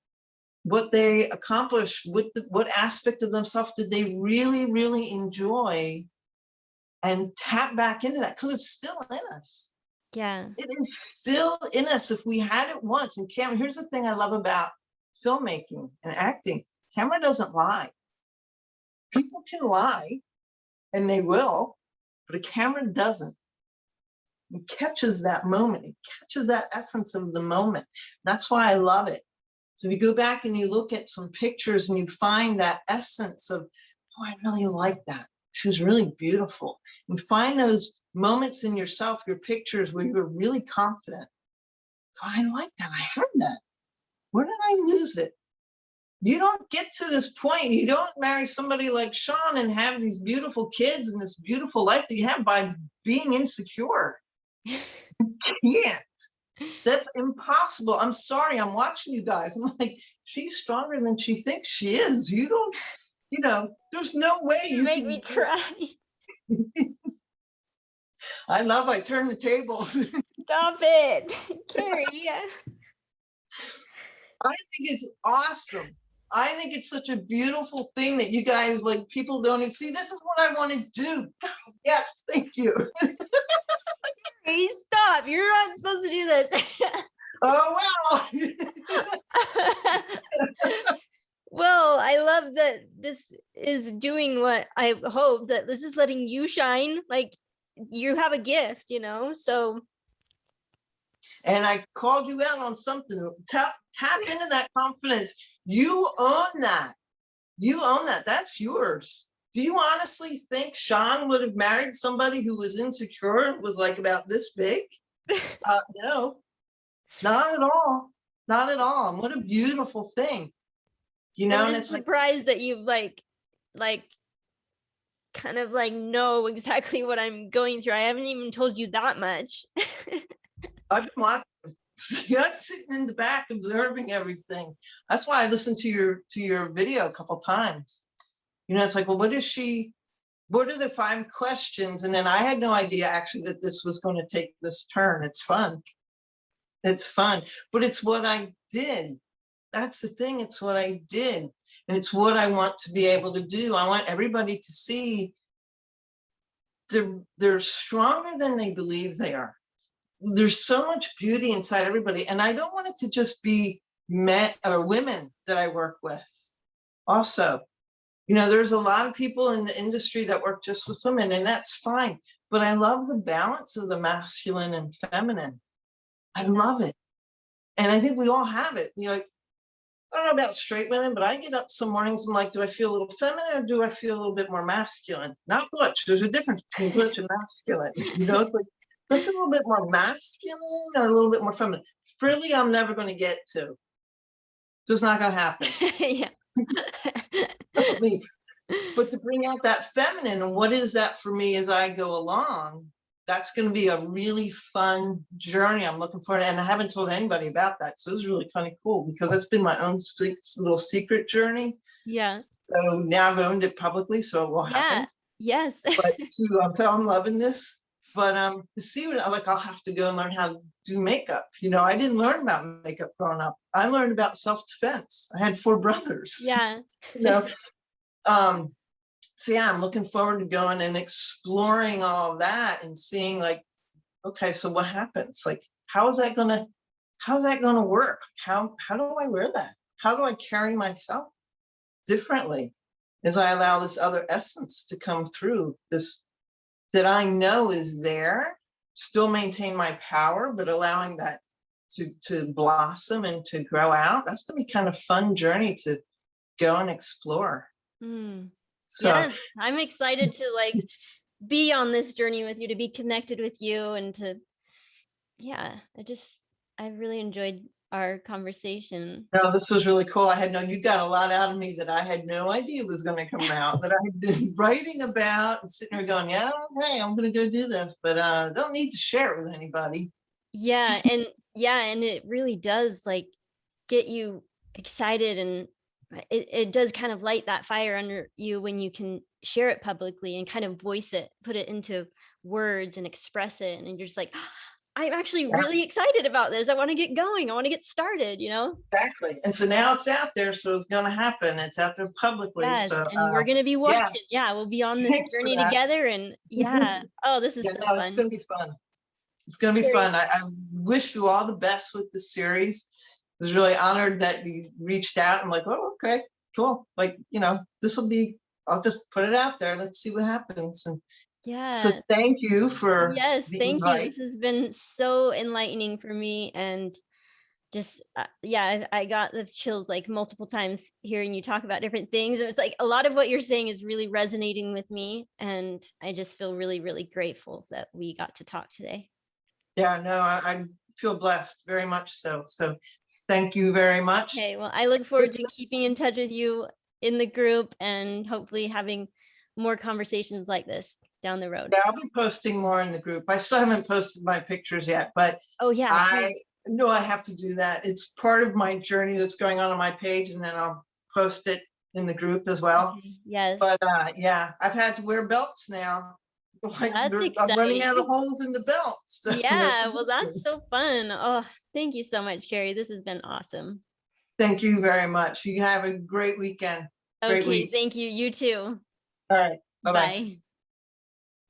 What they accomplished, what aspect of themselves did they really, really enjoy, and tap back into that, because it's still in us. Yeah. It is still in us if we had it once. And camera, here's the thing I love about filmmaking and acting. Camera doesn't lie. People can lie, and they will, but a camera doesn't. It catches that moment. It catches that essence of the moment. That's why I love it. So if you go back and you look at some pictures and you find that essence of, oh, I really like that. She was really beautiful. And find those moments in yourself, your pictures, where you were really confident. Oh, I like that. I had that. Where did I lose it? You don't get to this point. You don't marry somebody like Sean and have these beautiful kids and this beautiful life that you have by being insecure. You can't. That's impossible. I'm sorry. I'm watching you guys. I'm like, she's stronger than she thinks she is. You don't, there's no way you make can me cry. I turn the table. Stop it, Kerry. I think it's awesome. I think it's such a beautiful thing that you guys, like, people don't even see. This is what I want to do. Yes, thank you. Hey, stop. You're not supposed to do this. Oh, wow. Well, I love that this is doing what I hope, that this is letting you shine. Like, you have a gift, so. And I called you out on something. Tap into that confidence. You own that. You own that. That's yours. Do you honestly think Sean would have married somebody who was insecure and was like about this big? No, not at all. Not at all. And what a beautiful thing. I'm just surprised that you like kind of like know exactly what I'm going through. I haven't even told you that much. I've been watching. You're sitting in the back observing everything. That's why I listened to your video a couple times. It's like, well, what are the 5 questions? And then I had no idea actually that this was going to take this turn. It's fun. It's fun, but it's what I did. That's the thing. It's what I did. And it's what I want to be able to do. I want everybody to see they're stronger than they believe they are. There's so much beauty inside everybody. And I don't want it to just be men or women that I work with. Also, there's a lot of people in the industry that work just with women, and that's fine. But I love the balance of the masculine and feminine. I love it. And I think we all have it. You know, like, I don't know about straight women, but I get up some mornings, I'm like, do I feel a little feminine or do I feel a little bit more masculine? Not butch. There's a difference between butch and masculine. You know, it's like, do I feel a little bit more masculine or a little bit more feminine? Frilly, I'm never going to get to. It's not going to happen. Yeah. I mean, but to bring out that feminine, and what is that for me as I go along, that's going to be a really fun journey. I'm looking forward to, and I haven't told anybody about that. So it was really kind of cool because that's been my own little secret journey. Yeah. So now I've owned it publicly, so it will happen. Yes. But so I'm loving this. But to see what, like, I'll have to go and learn how to do makeup. You know, I didn't learn about makeup growing up. I learned about self-defense. I had 4 brothers. Yeah. You know, so yeah, I'm looking forward to going and exploring all of that and seeing, like, okay, so what happens? Like, how's that gonna work? How do I wear that? How do I carry myself differently as I allow this other essence to come through, this that I know is there, still maintain my power, but allowing that to blossom and to grow out? That's gonna be kind of fun journey to go and explore. So yes, I'm excited to like be on this journey with you, to be connected with you, and to, yeah, I really enjoyed our conversation. no, this was really cool. I had known you got a lot out of me that I had no idea was going to come out, that I had been writing about and sitting there going, yeah, okay, I'm going to go do this, but don't need to share it with anybody. Yeah, and it really does like get you excited, and it does kind of light that fire under you when you can share it publicly and kind of voice it, put it into words and express it, and you're just like, I'm actually really excited about this. I want to get going. I want to get started, you know? Exactly. And so now it's out there, so it's going to happen. It's out there publicly. Yes, So and we're going to be watching. yeah, Yeah, we'll be on this thanks for journey that. together, and yeah. Oh, this is Yeah, so no, it's fun. going to be fun. It's going to be Kerry. fun. I wish you all the best with the series. I was really honored that you reached out. I'm like, oh, okay, cool. Like, you know, this will be, I'll just put it out there. Let's see what happens. And Yeah. so thank you for Yes, the thank you. invite. This has been so enlightening for me, and just yeah, I got the chills like multiple times hearing you talk about different things, and it's like a lot of what you're saying is really resonating with me, and I just feel really, really grateful that we got to talk today. Yeah, no, I feel blessed, very much so. So thank you very much. Okay, well, I look forward to keeping in touch with you in the group and hopefully having more conversations like this down the road. Yeah, I'll be posting more in the group. I still haven't posted my pictures yet, but Oh yeah, I know I have to do that. It's part of my journey that's going on my page, and then I'll post it in the group as well. okay. Yes, But yeah, I've had to wear belts now. Like, that's I'm running out of exciting. holes in the belts. Yeah, well, that's so fun. Oh, thank you so much, Kerry. This has been awesome. Thank you very much. You have a great weekend. Great Okay, week. thank you. You too. All right. Bye-bye. Bye.